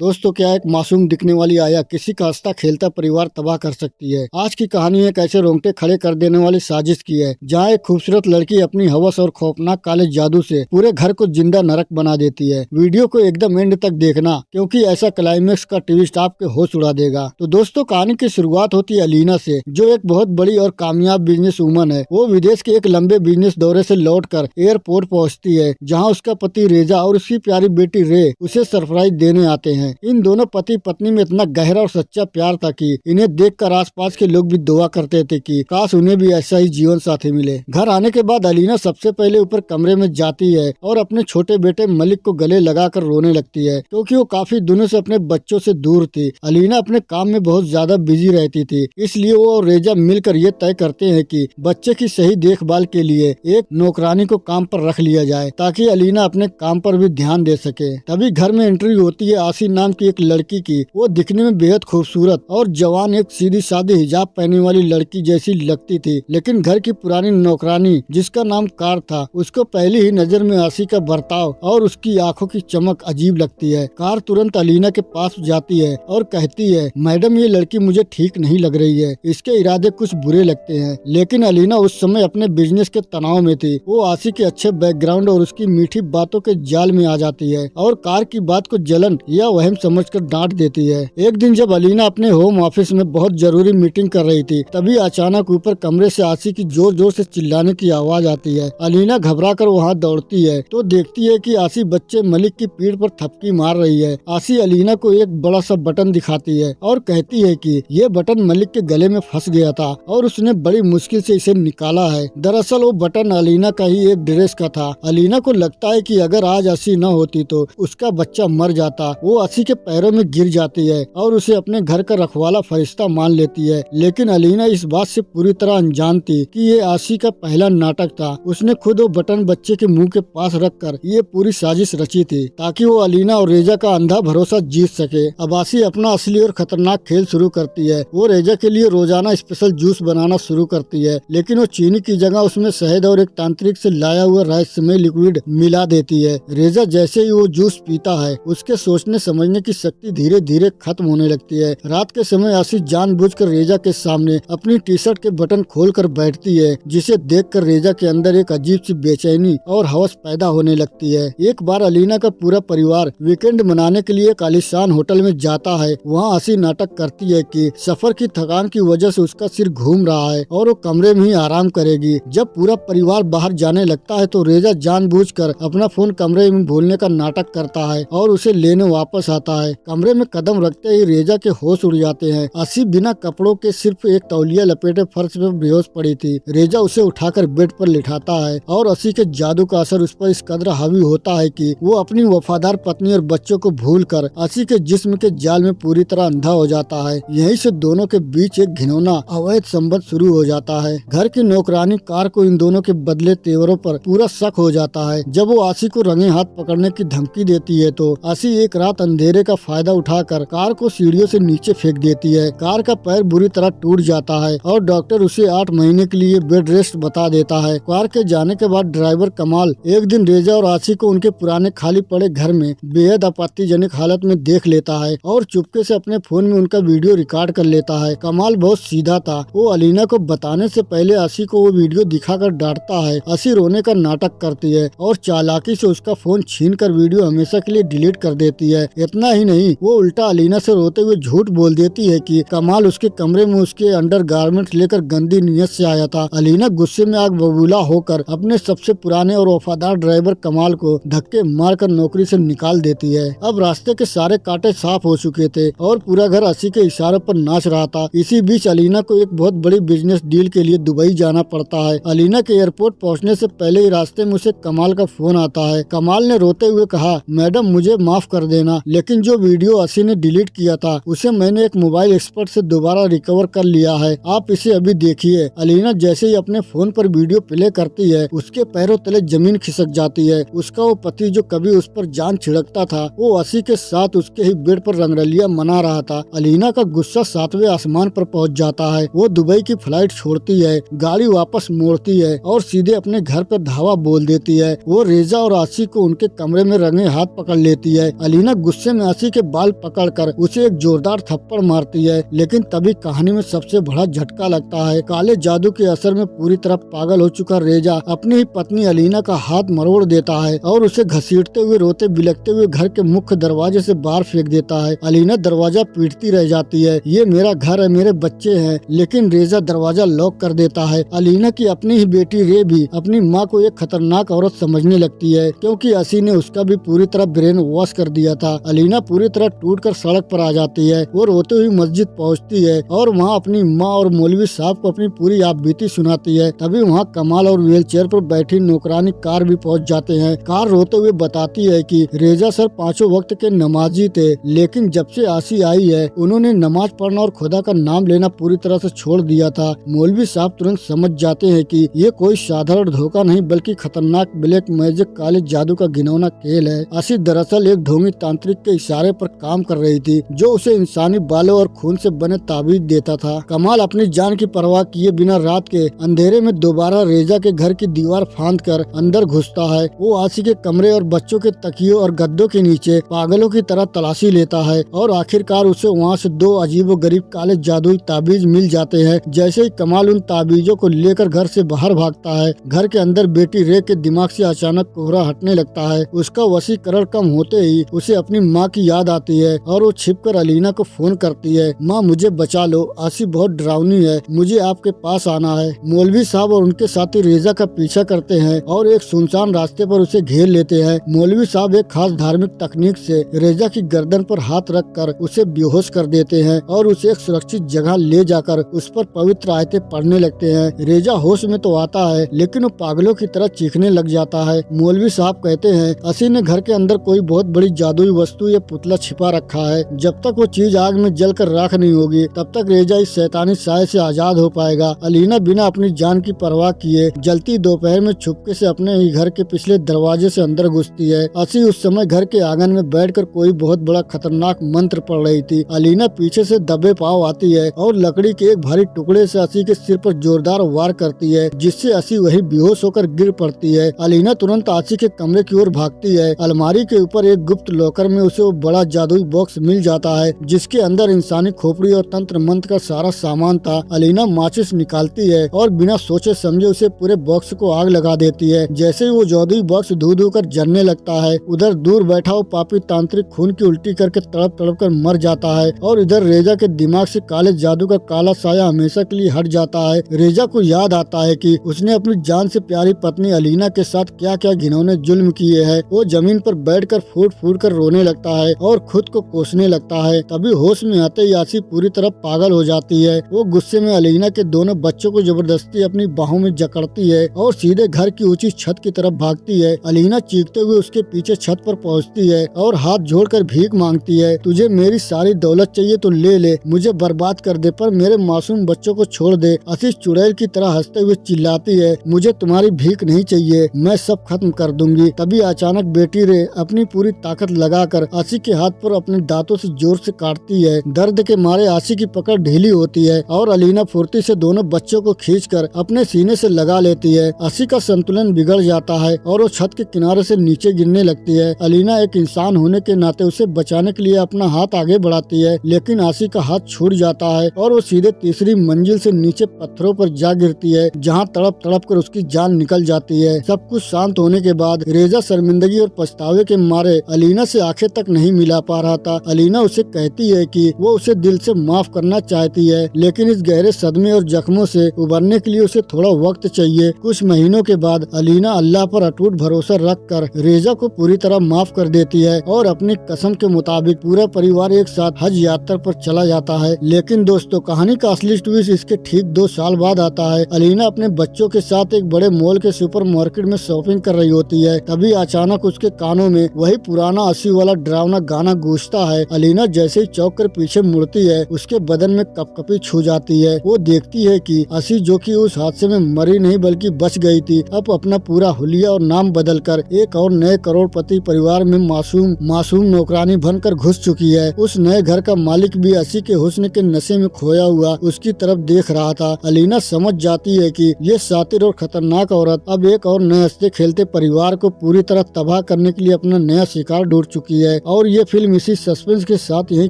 दोस्तों, क्या एक मासूम दिखने वाली आया किसी का हंसता खेलता परिवार तबाह कर सकती है। आज की कहानी एक ऐसे रोंगटे खड़े कर देने वाली साजिश की है, जहां एक खूबसूरत लड़की अपनी हवस और खौफनाक काले जादू से पूरे घर को जिंदा नरक बना देती है। वीडियो को एकदम एंड तक देखना, क्योंकि ऐसा क्लाइमेक्स का ट्विस्ट आपके होश उड़ा देगा। तो दोस्तों, कहानी की शुरुआत होती है अलीना से, जो एक बहुत बड़ी और कामयाब बिजनेस वूमन है। वो विदेश के एक लंबे बिजनेस दौरे से लौटकर एयरपोर्ट पहुंचती है, जहां उसका पति रेजा और उसकी प्यारी बेटी रे उसे सरप्राइज देने आते हैं। इन दोनों पति पत्नी में इतना गहरा और सच्चा प्यार था कि इन्हें देखकर आसपास के लोग भी दुआ करते थे कि काश उन्हें भी ऐसा ही जीवन साथी मिले। घर आने के बाद अलीना सबसे पहले ऊपर कमरे में जाती है और अपने छोटे बेटे मलिक को गले लगाकर रोने लगती है, क्योंकि वो काफी दिनों से अपने बच्चों से दूर थी। अलीना अपने काम में बहुत ज्यादा बिजी रहती थी, इसलिए वो और रेजा मिलकर ये तय करते हैं कि बच्चे की सही देखभाल के लिए एक नौकरानी को काम पर रख लिया जाए, ताकि अलीना अपने काम पर भी ध्यान दे सके। तभी घर में एंट्री होती है आसी नाम की एक लड़की की। वो दिखने में बेहद खूबसूरत और जवान, एक सीधी सादी हिजाब पहने वाली लड़की जैसी लगती थी, लेकिन घर की पुरानी नौकरानी जिसका नाम कार था, उसको पहली ही नजर में आसी का बर्ताव और उसकी आंखों की चमक अजीब लगती है। कार तुरंत अलीना के पास जाती है और कहती है, मैडम ये लड़की मुझे ठीक नहीं लग रही है, इसके इरादे कुछ बुरे लगते हैं। लेकिन अलीना उस समय अपने बिजनेस के तनाव में थी। वो आसी के अच्छे बैकग्राउंड और उसकी मीठी बातों के जाल में आ जाती है और कार की बात को जलन या वहम समझकर डांट देती है। एक दिन जब अलीना अपने होम ऑफिस में बहुत जरूरी मीटिंग कर रही थी, तभी अचानक ऊपर कमरे से आसी की जोर जोर से चिल्लाने की आवाज आती है। अलीना घबराकर वहां दौड़ती है तो देखती है कि आसी बच्चे मलिक की पीठ पर थपकी मार रही है। आसी अलीना को एक बड़ा सा बटन दिखाती है और कहती है कि ये बटन मलिक के गले में फंस गया था और उसने बड़ी मुश्किल से इसे निकाला है। दरअसल वो बटन अलीना का ही एक ड्रेस का था। अलीना को लगता है कि अगर आज आसी न होती तो उसका बच्चा मर जाता। वो आसी के पैरों में गिर जाती है और उसे अपने घर का रखवाला फरिश्ता मान लेती है। लेकिन अलीना इस बात से पूरी तरह अनजान थी कि ये आसी का पहला नाटक था। उसने खुद वो बटन बच्चे के मुंह के पास रखकर ये पूरी साजिश रची थी, ताकि वो अलीना और रेजा का अंधा भरोसा जीत सके। अब आसी अपना असली और खतरनाक खेल शुरू करती है। वो रेजा के लिए रोजाना स्पेशल जूस बनाना शुरू करती है, लेकिन वो चीनी की जगह उसमें शहद और एक तांत्रिक से लाया हुआ रहस्यमय लिक्विड मिला देती है। रेजा जैसे ही वो जूस पीता है, उसके सोचने समझने की शक्ति धीरे धीरे खत्म होने लगती है। रात के समय आसी जानबूझकर रेजा के सामने अपनी टी शर्ट के बटन खोलकर बैठती है, जिसे देखकर रेजा के अंदर एक अजीब सी बेचैनी और हवस पैदा होने लगती है। एक बार अलीना का पूरा परिवार वीकेंड मनाने के लिए एक आलीशान होटल में जाता है। वहाँ आसी नाटक करती है कि सफर की थकान की वजह से उसका सिर घूम रहा है और वो कमरे में ही आराम करेगी। जब पूरा परिवार बाहर जाने लगता है तो रेजा जानबूझकर अपना फोन कमरे में भूलने का नाटक करता है और उसे लेने वापस आता है। कमरे में कदम रखते ही रेजा के होश उड़ जाते हैं। आसी बिना कपड़ों के सिर्फ एक तौलिया लपेटे फर्श पे बेहोश पड़ी थी। रेजा उसे उठाकर बेड पर लिटाता है और आसी के जादू का असर उस पर इस कदर हावी होता है कि वो अपनी वफादार पत्नी और बच्चों को भूलकर आसी के जिस्म के जाल में पूरी तरह अंधा हो जाता है। यहीं से दोनों के बीच एक घिनौना अवैध संबंध शुरू हो जाता है। घर की नौकरानी कार को इन दोनों के बदले तेवरों पर पूरा शक हो जाता है। जब वो आसी को रंगे हाथ पकड़ने की धमकी देती है तो आसी एक रात अंधेरे का फायदा उठाकर कार को सीढ़ियों से नीचे फेंक देती है। कार का पैर बुरी तरह टूट जाता है और डॉक्टर उसे 8 महीने के लिए बेड रेस्ट बता देता है। कार के जाने के बाद ड्राइवर कमाल एक दिन रेजा और आसी को उनके पुराने खाली पड़े घर में बेहद आपत्तिजनक हालत में देख लेता है और चुपके से अपने फोन में उनका वीडियो रिकॉर्ड कर लेता है। कमाल बहुत सीधा था। वो अलीना को बताने से पहले आसी को वो वीडियो दिखाकर डांटता है। आसी रोने का नाटक करती है और चालाकी से उसका फोन छीनकर वीडियो हमेशा के लिए डिलीट कर देती है। इतना ही नहीं, वो उल्टा अलीना से रोते हुए झूठ बोल देती है कि कमाल उसके कमरे में उसके अंडर गारमेंट्स लेकर गंदी नीयत से आया था। अलीना गुस्से में आग बबूला होकर अपने सबसे पुराने और वफादार ड्राइवर कमाल को धक्के मारकर नौकरी से निकाल देती है। अब रास्ते के सारे कांटे साफ हो चुके थे और पूरा घर आसी के इशारों पर नाच रहा था। इसी बीच अलीना को एक बहुत बड़ी बिजनेस डील के लिए दुबई जाना पड़ता है। अलीना के एयरपोर्ट पहुंचने से पहले ही रास्ते में उसे कमाल का फोन आता है। कमाल ने रोते हुए कहा, मैडम मुझे माफ कर देना, लेकिन जो वीडियो आसी ने डिलीट किया था उसे मैंने एक मोबाइल एक्सपर्ट से दोबारा रिकवर कर लिया है, आप इसे अभी देखिए। अलीना जैसे ही अपने फोन पर वीडियो प्ले करती है, उसके पैरों तले जमीन खिसक जाती है। उसका वो पति जो कभी उस पर जान छिड़कता था, वो आसी के साथ उसके ही बेड पर रंगरलिया मना रहा था। अलीना का गुस्सा 7वें आसमान पर पहुंच जाता है। वो दुबई की फ्लाइट छोड़ती है, गाड़ी वापस मोड़ती है और सीधे अपने घर पर धावा बोल देती है। वो रेजा और आसी को उनके कमरे में रंगे हाथ पकड़ लेती है। अलीना गुस्से गुस्से में असी के बाल पकड़कर उसे एक जोरदार थप्पड़ मारती है। लेकिन तभी कहानी में सबसे बड़ा झटका लगता है। काले जादू के असर में पूरी तरह पागल हो चुका रेजा अपनी ही पत्नी अलीना का हाथ मरोड़ देता है और उसे घसीटते हुए रोते बिलखते हुए घर के मुख्य दरवाजे से बाहर फेंक देता है। अलीना दरवाजा पीटती रह जाती है, ये मेरा घर है, मेरे बच्चे हैं। लेकिन रेजा दरवाजा लॉक कर देता है। अलीना की अपनी ही बेटी रे भी अपनी माँ को एक खतरनाक औरत समझने लगती है, क्योंकि असी ने उसका भी पूरी तरह ब्रेन वॉश कर दिया था। अलीना पूरी तरह टूटकर सड़क पर आ जाती है। वो रोते हुए मस्जिद पहुंचती है और वहाँ अपनी माँ और मौलवी साहब को अपनी पूरी आपबीती सुनाती है। तभी वहाँ कमाल और व्हील चेयर पर बैठी नौकरानी कार भी पहुँच जाते हैं। कार रोते हुए बताती है कि रेजा सर पांचों वक्त के नमाजी थे, लेकिन जब से आसी आई है उन्होंने नमाज पढ़ना और खुदा का नाम लेना पूरी तरह से छोड़ दिया था। मौलवी साहब तुरंत समझ जाते हैं कि ये कोई साधारण धोखा नहीं बल्कि खतरनाक ब्लैक मैजिक काले जादू का घिनौना खेल है। आसी दरअसल एक ढोंगी तांत्रिक के इशारे पर काम कर रही थी, जो उसे इंसानी बालों और खून से बने ताबीज देता था। कमाल अपनी जान की परवाह किए बिना रात के अंधेरे में दोबारा रेजा के घर की दीवार फांद कर अंदर घुसता है। वो आसी के कमरे और बच्चों के तकियों और गद्दों के नीचे पागलों की तरह तलाशी लेता है और आखिरकार उसे वहाँ से दो अजीबोगरीब काले जादुई ताबीज मिल जाते हैं। जैसे ही कमाल उन ताबीजों को लेकर घर से बाहर भागता है, घर के अंदर बेटी रे के दिमाग से अचानक कोहरा हटने लगता है। उसका वशीकरण कम होते ही उसे अपनी माँ की याद आती है और वो छिपकर अलीना को फोन करती है, माँ मुझे बचा लो, आसी बहुत डरावनी है, मुझे आपके पास आना है। मौलवी साहब और उनके साथी रेजा का पीछा करते हैं और एक सुनसान रास्ते पर उसे घेर लेते हैं। मौलवी साहब एक खास धार्मिक तकनीक से रेजा की गर्दन पर हाथ रखकर उसे बेहोश कर देते हैं और उसे एक सुरक्षित जगह ले जाकर उस पर पवित्र आयतें पढ़ने लगते हैं। रेजा होश में तो आता है, लेकिन वो पागलों की तरह चीखने लग जाता है। मौलवी साहब कहते हैं, असी ने घर के अंदर कोई बहुत बड़ी जादुई वस्तु या पुतला छिपा रखा है। जब तक वो चीज आग में जलकर राख नहीं होगी, तब तक रेजा इस शैतानी साए से आजाद हो पाएगा। अलीना बिना अपनी जान की परवाह किए जलती दोपहर में छुपके से अपने ही घर के पिछले दरवाजे से अंदर घुसती है। असी उस समय घर के आंगन में बैठकर कोई बहुत बड़ा खतरनाक मंत्र पढ़ रही थी। अलीना पीछे से दबे पांव आती है और लकड़ी के एक भारी टुकड़े से असी के सिर पर जोरदार वार करती है, जिससे असी वही बेहोश होकर गिर पड़ती है। अलीना तुरंत आसी के कमरे की ओर भागती है। अलमारी के ऊपर एक गुप्त लॉकर में उसे वो बड़ा जादुई बॉक्स मिल जाता है, जिसके अंदर इंसानी खोपड़ी और तंत्र मंत्र का सारा सामान था। अलीना माचिस निकालती है और बिना सोचे समझे उसे पूरे बॉक्स को आग लगा देती है। जैसे ही वो जादुई बॉक्स धू धू कर जलने लगता है, उधर दूर बैठा वो पापी तांत्रिक खून की उल्टी करके तड़प तड़प कर मर जाता है और इधर रेजा के दिमाग से काले जादू का काला साया हमेशा के लिए हट जाता है। रेजा को याद आता है कि उसने अपनी जान से प्यारी पत्नी अलीना के साथ क्या क्या घिनौने जुल्म किए हैं। वो जमीन पर बैठकर फूट फूट कर रोने लगता है और खुद को कोसने लगता है। तभी होश में आते ही आसी पूरी तरह पागल हो जाती है। वो गुस्से में अलीना के दोनों बच्चों को जबरदस्ती अपनी बाहों में जकड़ती है और सीधे घर की ऊंची छत की तरफ भागती है। अलीना चीखते हुए उसके पीछे छत पर पहुंचती है और हाथ जोड़कर भीख मांगती है, तुझे मेरी सारी दौलत चाहिए तो ले ले, मुझे बर्बाद कर दे पर मेरे मासूम बच्चों को छोड़ दे। असी चुड़ैल की तरह हंसते हुए चिल्लाती है, मुझे तुम्हारी भीख नहीं चाहिए, मैं सब खत्म कर दूंगी। तभी अचानक बेटी रे अपनी पूरी ताकत लगाकर आसी के हाथ पर अपने दांतों से जोर से काटती है। दर्द के मारे आसी की पकड़ ढीली होती है और अलीना फुर्ती से दोनों बच्चों को खींचकर अपने सीने से लगा लेती है। आसी का संतुलन बिगड़ जाता है और वो छत के किनारे से नीचे गिरने लगती है। अलीना एक इंसान होने के नाते उसे बचाने के लिए अपना हाथ आगे बढ़ाती है, लेकिन आसी का हाथ छूट जाता है और वो सीधे तीसरी मंजिल से नीचे पत्थरों पर जा गिरती है, जहाँ तड़प तड़प कर उसकी जान निकल जाती है। सब कुछ शांत होने के बाद रेजा शर्मिंदगी और पछतावे के मारे अलीना से आंखें तक नहीं मिला पा रहा था। अलीना उसे कहती है कि वो उसे दिल से माफ करना चाहती है, लेकिन इस गहरे सदमे और जख्मों से उबरने के लिए उसे थोड़ा वक्त चाहिए। कुछ महीनों के बाद अलीना अल्लाह पर अटूट भरोसा रखकर रेजा को पूरी तरह माफ कर देती है और अपनी कसम के मुताबिक पूरा परिवार एक साथ हज यात्रा पर चला जाता है। लेकिन दोस्तों, कहानी का असली ट्विस्ट इसके ठीक 2 साल बाद आता है। अलीना अपने बच्चों के साथ एक बड़े मॉल के सुपर मार्केट में शॉपिंग कर रही होती है। तभी अचानक उसके कानों में वही पुराना 80 वाला डरावना गाना गूंजता है। अलीना जैसे ही चौंक कर पीछे मुड़ती है, उसके बदन में कपकपी छू जाती है। वो देखती है कि असी, जो कि उस हादसे में मरी नहीं बल्कि बच गई थी, अब अपना पूरा हुलिया और नाम बदलकर एक और नए करोड़पति परिवार में मासूम नौकरानी बनकर घुस चुकी है। उस नए घर का मालिक भी असी के हुस्न के नशे में खोया हुआ उसकी तरफ देख रहा था। अलीना समझ जाती है कि ये शातिर और खतरनाक औरत अब एक और नए हंसते खेलते परिवार को पूरी तरह तबाह करने के लिए अपना नया शिकार ढूंढ चुकी है। है और ये फिल्म इसी सस्पेंस के साथ यही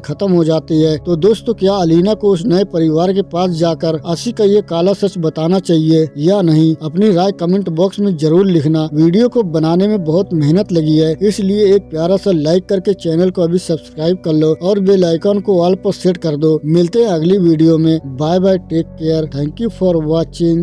खत्म हो जाती है। तो दोस्तों, क्या अलीना को उस नए परिवार के पास जाकर आशी का ये काला सच बताना चाहिए या नहीं? अपनी राय कमेंट बॉक्स में जरूर लिखना। वीडियो को बनाने में बहुत मेहनत लगी है, इसलिए एक प्यारा सा लाइक करके चैनल को अभी सब्सक्राइब कर लो और बेल आइकन को ऑल पर सेट कर दो। मिलते हैं अगली वीडियो में। Bye bye, take care, thank you for watching.